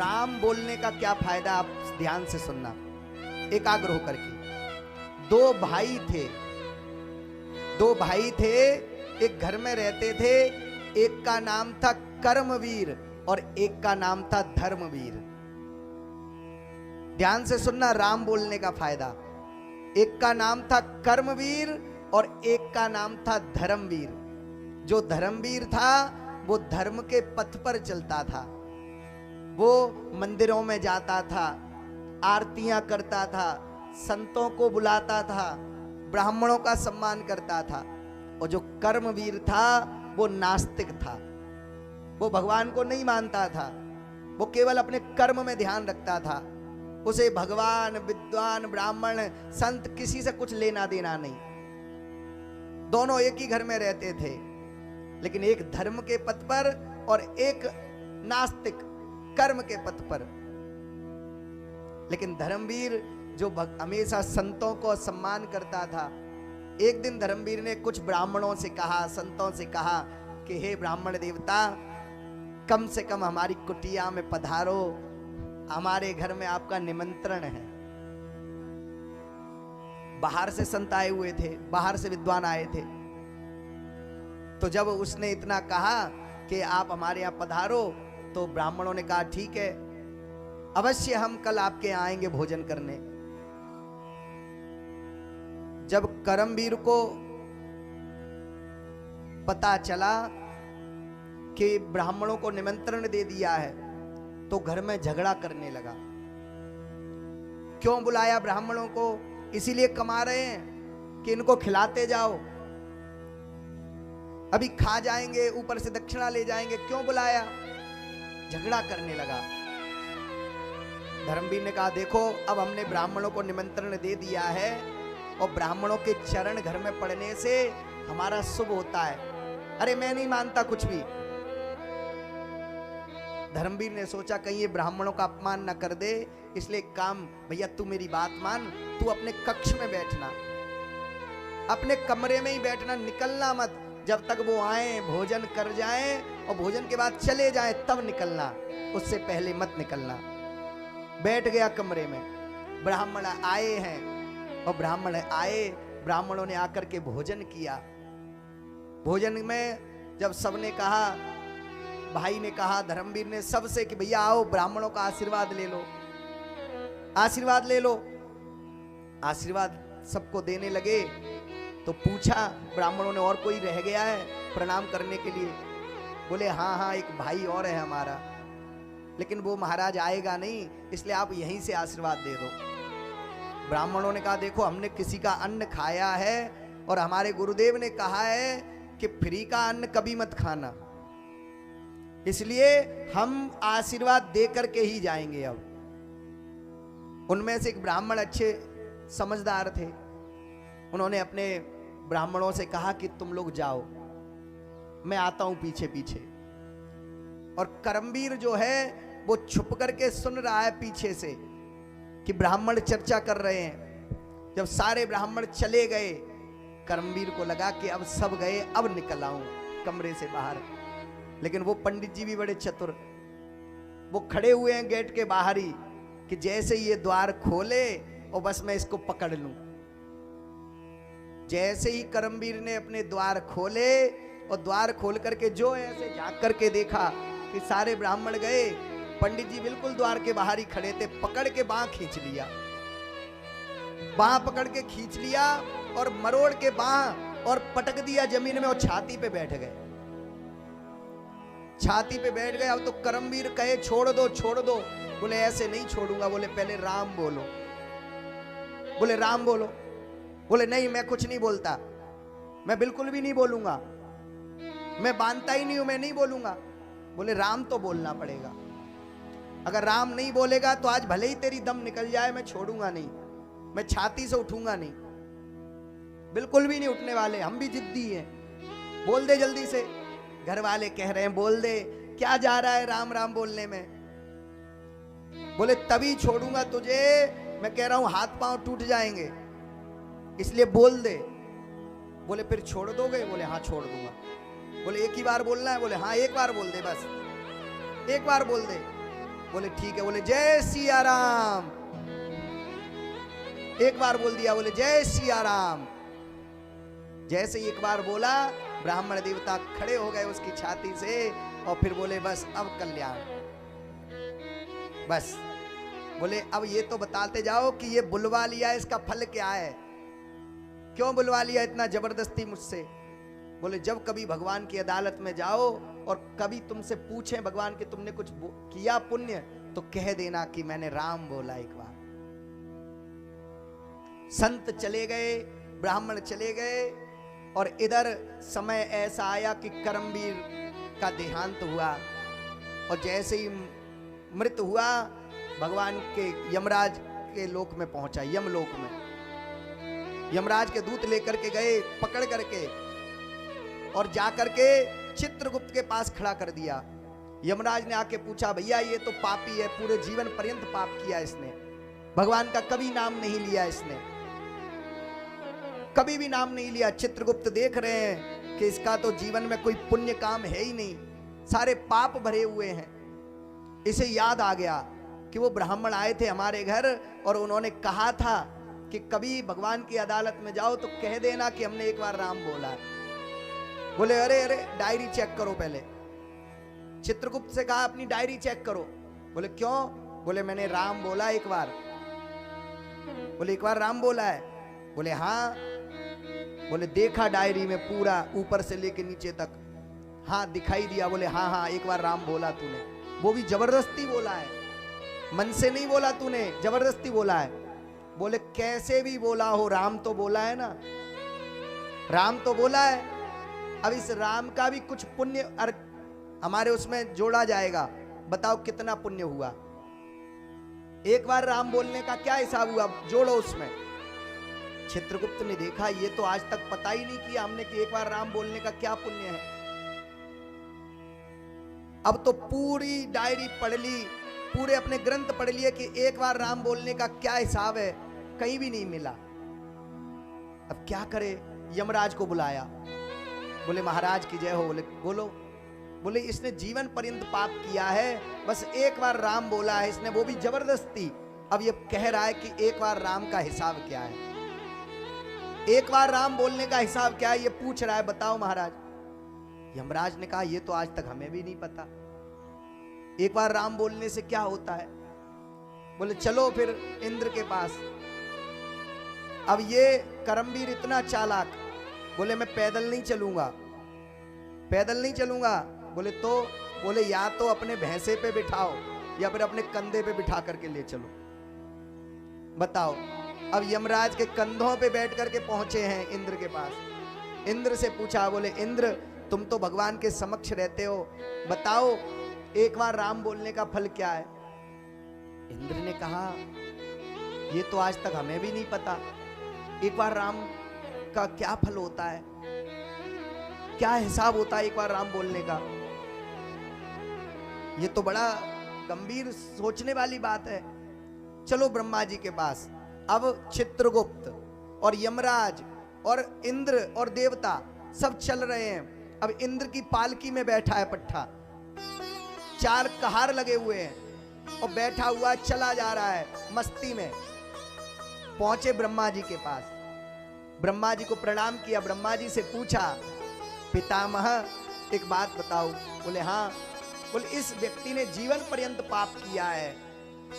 राम बोलने का क्या फायदा, आप ध्यान से सुनना एकाग्र होकर के। दो भाई थे, एक घर में रहते थे। एक का नाम था कर्मवीर और एक का नाम था धर्मवीर। ध्यान से सुनना राम बोलने का फायदा। एक का नाम था कर्मवीर और एक का नाम था धर्मवीर। जो धर्मवीर था वो धर्म के पथ पर चलता था, वो मंदिरों में जाता था, आरतियां करता था, संतों को बुलाता था, ब्राह्मणों का सम्मान करता था। और जो कर्मवीर था वो नास्तिक था, वो भगवान को नहीं मानता था, वो केवल अपने कर्म में ध्यान रखता था। उसे भगवान, विद्वान, ब्राह्मण, संत किसी से कुछ लेना देना नहीं। दोनों एक ही घर में रहते थे, लेकिन एक धर्म के पथ पर और एक नास्तिक कर्म के पथ पर। लेकिन धर्मवीर जो हमेशा संतों को सम्मान करता था, एक दिन धर्मवीर ने कुछ ब्राह्मणों से कहा, संतों से कहा कि हे ब्राह्मण देवता, कम से कम हमारी कुटिया में पधारो, हमारे घर में आपका निमंत्रण है। बाहर से संत आए हुए थे, बाहर से विद्वान आए थे। तो जब उसने इतना कहा कि आप हमारे यहां पधारो, तो ब्राह्मणों ने कहा ठीक है, अवश्य हम कल आपके यहां आएंगे भोजन करने। जब कर्मवीर को पता चला कि ब्राह्मणों को निमंत्रण दे दिया है, तो घर में झगड़ा करने लगा। क्यों बुलाया ब्राह्मणों को? इसीलिए कमा रहे हैं कि इनको खिलाते जाओ, अभी खा जाएंगे, ऊपर से दक्षिणा ले जाएंगे, क्यों बुलाया? झगड़ा करने लगा। धर्मवीर ने कहा देखो, अब हमने ब्राह्मणों को निमंत्रण दे दिया है और ब्राह्मणों के चरण घर में पड़ने से हमारा शुभ होता है। अरे मैं नहीं मानता कुछ भी। धर्मवीर ने सोचा कहीं ये ब्राह्मणों का अपमान न कर दे, इसलिए काम, भैया तू मेरी बात मान, तू अपने कक्ष में बैठना, अपने कमरे में ही बैठना, निकलना मत। जब तक वो आए, भोजन कर जाएं और भोजन के बाद चले जाएं तब निकलना, उससे पहले मत निकलना। बैठ गया कमरे में। ब्राह्मण आए हैं और ब्राह्मणों ने आकर के भोजन किया। भोजन में जब सबने कहा, भाई ने कहा धर्मवीर ने सबसे कि भैया आओ ब्राह्मणों का आशीर्वाद ले लो, आशीर्वाद ले लो। आशीर्वाद सबको देने लगे तो पूछा ब्राह्मणों ने, और कोई रह गया है प्रणाम करने के लिए? बोले हाँ हाँ, एक भाई और है हमारा, लेकिन वो महाराज आएगा नहीं, इसलिए आप यहीं से आशीर्वाद दे दो। ब्राह्मणों ने कहा देखो, हमने किसी का अन्न खाया है और हमारे गुरुदेव ने कहा है कि फ्री का अन्न कभी मत खाना, इसलिए हम आशीर्वाद दे करके ही जाएंगे। अब उनमें से एक ब्राह्मण अच्छे समझदार थे, उन्होंने अपने ब्राह्मणों से कहा कि तुम लोग जाओ, मैं आता हूं पीछे पीछे। और कर्मवीर जो है वो छुप करके सुन रहा है पीछे से कि ब्राह्मण चर्चा कर रहे हैं। जब सारे ब्राह्मण चले गए, कर्मवीर को लगा कि अब सब गए, अब निकल आऊं कमरे से बाहर। लेकिन वो पंडित जी भी बड़े चतुर, वो खड़े हुए हैं गेट के बाहर ही कि जैसे ये द्वार खोले और बस मैं इसको पकड़ लूं। जैसे ही कर्मवीर ने अपने द्वार खोले और द्वार खोल करके जो ऐसे झांक करके देखा कि सारे ब्राह्मण गए, पंडित जी बिल्कुल द्वार के बाहर ही खड़े थे, पकड़ के बांह खींच लिया, बांह पकड़ के खींच लिया और मरोड़ के बांह और पटक दिया जमीन में और छाती पे बैठ गए। छाती पे बैठ गए। अब तो कर्मवीर कहे छोड़ दो छोड़ दो, बोले ऐसे नहीं छोड़ूंगा। बोले पहले राम बोलो, बोले राम बोलो। बोले नहीं, मैं कुछ नहीं बोलता, मैं बिल्कुल भी नहीं बोलूंगा, मैं बांधता ही नहीं हूं, मैं नहीं बोलूंगा। बोले राम तो बोलना पड़ेगा, अगर राम नहीं बोलेगा तो आज भले ही तेरी दम निकल जाए, मैं छोड़ूंगा नहीं, मैं छाती से उठूंगा नहीं, बिल्कुल भी नहीं उठने वाले, हम भी जिद्दी हैं, बोल दे जल्दी से। घर वाले कह रहे हैं बोल दे, क्या जा रहा है राम राम बोलने में। बोले तभी छोड़ूंगा तुझे, मैं कह रहा हूं हाथ पांव टूट जाएंगे, इसलिए बोल दे। बोले फिर छोड़ दोगे? बोले हाँ छोड़ दूंगा। बोले एक ही बार बोलना है? बोले हाँ एक बार बोल दे, बस एक बार बोल दे। बोले ठीक है। बोले जय सिया राम। एक बार बोल दिया, बोले जय सिया राम। जैसे ही एक बार बोला, ब्राह्मण देवता खड़े हो गए उसकी छाती से और फिर बोले बस अब कल्याण। बस बोले अब ये तो बताते जाओ कि ये बुलवा लिया, इसका फल क्या है, क्यों बुलवा लिया इतना जबरदस्ती मुझसे। बोले जब कभी भगवान की अदालत में जाओ और कभी तुमसे पूछें भगवान कि तुमने कुछ किया पुण्य, तो कह देना कि मैंने राम बोला एक बार। संत चले गए, ब्राह्मण चले गए और इधर समय ऐसा आया कि करमवीर का देहांत हुआ और जैसे ही मृत हुआ भगवान के यमराज के लोक में पहुंचा, यमलोक में। यमराज के दूत लेकर के गए पकड़ करके और जाकर के चित्रगुप्त के पास खड़ा कर दिया। यमराज ने आके पूछा भैया ये तो पापी है, पूरे जीवन पर्यंत पाप किया इसने, भगवान का कभी नाम नहीं लिया इसने, कभी भी नाम नहीं लिया। चित्रगुप्त देख रहे हैं कि इसका तो जीवन में कोई पुण्य काम है ही नहीं, सारे पाप भरे हुए हैं। इसे याद आ गया कि वो ब्राह्मण आए थे हमारे घर और उन्होंने कहा था कि कभी भगवान की अदालत में जाओ तो कह देना कि हमने एक बार राम बोला है। बोले अरे अरे डायरी चेक करो पहले। चित्रगुप्त से कहा अपनी डायरी चेक करो। बोले क्यों? बोले मैंने राम बोला एक बार। बोले एक बार राम बोला है? बोले हाँ। बोले देखा डायरी में पूरा ऊपर से लेके नीचे तक? हाँ दिखाई दिया। बोले हाँ हाँ एक बार राम बोला तूने, वो भी जबरदस्ती बोला है, मन से नहीं बोला तूने, जबरदस्ती बोला है। बोले कैसे भी बोला हो राम तो बोला है ना, राम तो बोला है। अब इस राम का भी कुछ पुण्य हमारे उसमें जोड़ा जाएगा, बताओ कितना पुण्य हुआ। एक बार राम बोलने का क्या हिसाब हुआ, जोड़ो उसमें। चित्रगुप्त ने देखा ये तो आज तक पता ही नहीं किया हमने कि एक बार राम बोलने का क्या पुण्य है। अब तो पूरी डायरी पढ़ ली, पूरे अपने ग्रंथ पढ़ लिए कि एक बार राम बोलने का क्या हिसाब है, कहीं भी नहीं मिला। अब क्या करे, यमराज को बुलाया। बोले महाराज की जय हो। बोले बोलो। बोले इसने जीवन पर्यंत पाप किया है, बस एक बार राम बोला है इसने, वो भी जबरदस्ती। अब ये कह रहा है कि एक बार राम का हिसाब क्या है, एक बार राम बोलने का हिसाब क्या है, ये पूछ रहा है, बताओ महाराज। यमराज ने कहा ये तो आज तक हमें भी नहीं पता, एक बार राम बोलने से क्या होता है। बोले चलो फिर इंद्र के पास। अब ये करमवीर इतना चालाक, बोले मैं पैदल नहीं चलूंगा, पैदल नहीं चलूंगा। बोले तो? बोले या तो अपने भैंसे पे बिठाओ या फिर अपने कंधे पे बिठा करके ले चलो। बताओ। अब यमराज के कंधों पे बैठ करके पहुंचे हैं इंद्र के पास। इंद्र से पूछा, बोले इंद्र तुम तो भगवान के समक्ष रहते हो, बताओ एक बार राम बोलने का फल क्या है। इंद्र ने कहा ये तो आज तक हमें भी नहीं पता, एक बार राम का क्या फल होता है, क्या हिसाब होता है एक बार राम बोलने का। ये तो बड़ा गंभीर सोचने वाली बात है। चलो ब्रह्मा जी के पास। अब चित्रगुप्त और यमराज और इंद्र और देवता सब चल रहे हैं। अब इंद्र की पालकी में बैठा है पट्टा, 4 कहार लगे हुए हैं और बैठा हुआ चला जा रहा है मस्ती में। पहुंचे ब्रह्मा जी के पास, ब्रह्मा जी को प्रणाम किया, ब्रह्मा जी से पूछा पितामह एक बात बताओ। बोले हाँ। बोले इस व्यक्ति ने जीवन पर्यंत पाप किया है,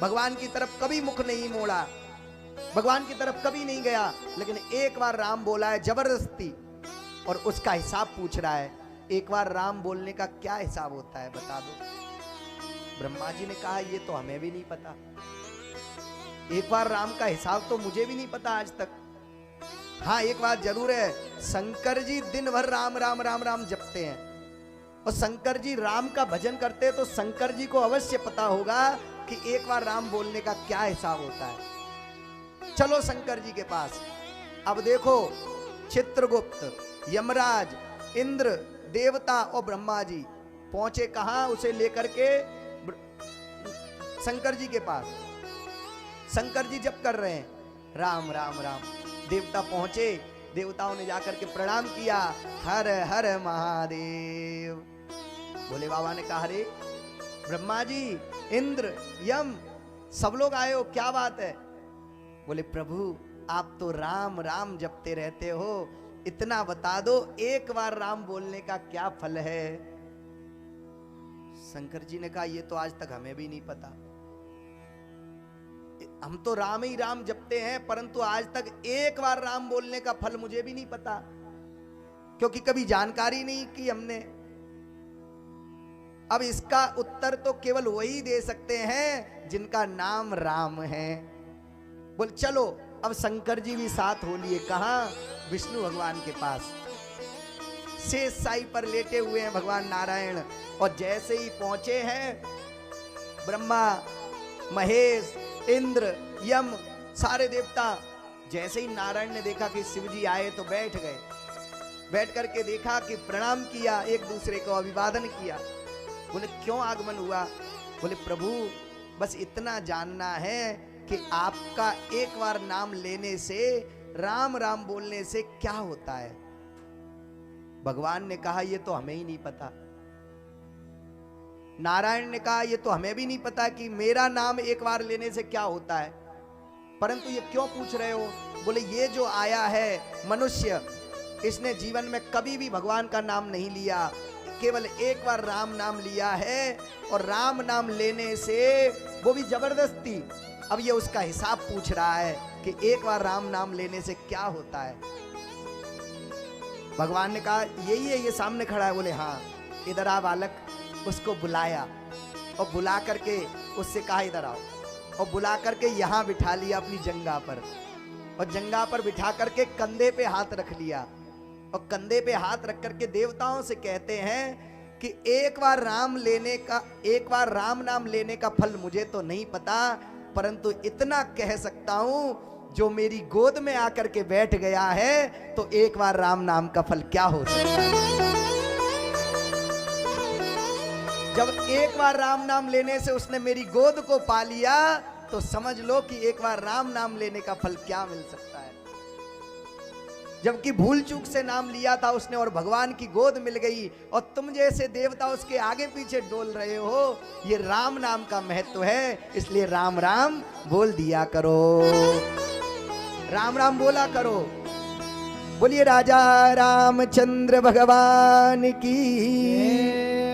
भगवान की तरफ कभी मुख नहीं मोड़ा, भगवान की तरफ कभी नहीं गया, लेकिन एक बार राम बोला है जबरदस्ती और उसका हिसाब पूछ रहा है। एक बार राम बोलने का क्या हिसाब होता है बता दो। ब्रह्मा जी ने कहा ये तो हमें भी नहीं पता, एक बार राम का हिसाब तो मुझे भी नहीं पता आज तक। हाँ एक बात जरूर है, शंकर जी दिन भर राम राम राम राम जपते हैं और शंकर जी राम का भजन करते हैं, तो शंकर जी को अवश्य पता होगा कि एक बार राम बोलने का क्या हिसाब होता है। चलो शंकर जी के पास। अब देखो चित्रगुप्त, यमराज, इंद्र, देवता और ब्रह्मा जी पहुंचे कहां, उसे लेकर के शंकर जी के पास। शंकर जी जप कर रहे हैं राम राम राम। देवता पहुंचे, देवताओं ने जाकर के प्रणाम किया, हर हर महादेव। भोले बाबा ने कहा अरे ब्रह्मा जी, इंद्र, यम सब लोग आए हो, क्या बात है? बोले प्रभु आप तो राम राम जपते रहते हो, इतना बता दो एक बार राम बोलने का क्या फल है? शंकर जी ने कहा ये तो आज तक हमें भी नहीं पता, हम तो राम ही राम जपते हैं, परंतु आज तक एक बार राम बोलने का फल मुझे भी नहीं पता, क्योंकि कभी जानकारी नहीं की हमने। अब इसका उत्तर तो केवल वही दे सकते हैं जिनका नाम राम है। बोल चलो, अब शंकर जी भी साथ हो लिए। कहां? विष्णु भगवान के पास। शेष साई पर लेटे हुए हैं भगवान नारायण, और जैसे ही पहुंचे हैं ब्रह्मा, महेश, इंद्र, यम, सारे देवता, जैसे ही नारायण ने देखा कि शिव जी आए तो बैठ गए। बैठ करके देखा कि प्रणाम किया, एक दूसरे को अभिवादन किया। बोले क्यों आगमन हुआ? बोले प्रभु बस इतना जानना है कि आपका एक बार नाम लेने से, राम राम बोलने से क्या होता है? भगवान ने कहा ये तो हमें ही नहीं पता। नारायण ने कहा ये तो हमें भी नहीं पता कि मेरा नाम एक बार लेने से क्या होता है, परंतु ये क्यों पूछ रहे हो? बोले ये जो आया है मनुष्य, इसने जीवन में कभी भी भगवान का नाम नहीं लिया, केवल एक बार राम नाम लिया है, और राम नाम लेने से, वो भी जबरदस्ती। अब ये उसका हिसाब पूछ रहा है कि एक बार राम नाम लेने से क्या होता है। भगवान ने कहा यही है, ये सामने खड़ा है। बोले हाँ, इधर आ बालक। उसको बुलाया और बुला करके उससे कहा इधर आओ, और बुला करके यहाँ बिठा लिया अपनी जंगा पर, और जंगा पर बिठा करके कंधे पे हाथ रख लिया, और कंधे पे हाथ रख करके देवताओं से कहते हैं कि एक बार राम नाम लेने का फल मुझे तो नहीं पता, परंतु इतना कह सकता हूं जो मेरी गोद में आकर के बैठ गया है तो एक बार राम नाम का फल क्या हो सकता है। जब एक बार राम नाम लेने से उसने मेरी गोद को पा लिया तो समझ लो कि एक बार राम नाम लेने का फल क्या मिल सकता है। जबकि भूल चूक से नाम लिया था उसने और भगवान की गोद मिल गई, और तुम जैसे देवता उसके आगे पीछे डोल रहे हो। ये राम नाम का महत्व है, इसलिए राम राम बोल दिया करो, राम राम बोला करो। बोलिए राजा रामचंद्र भगवान की।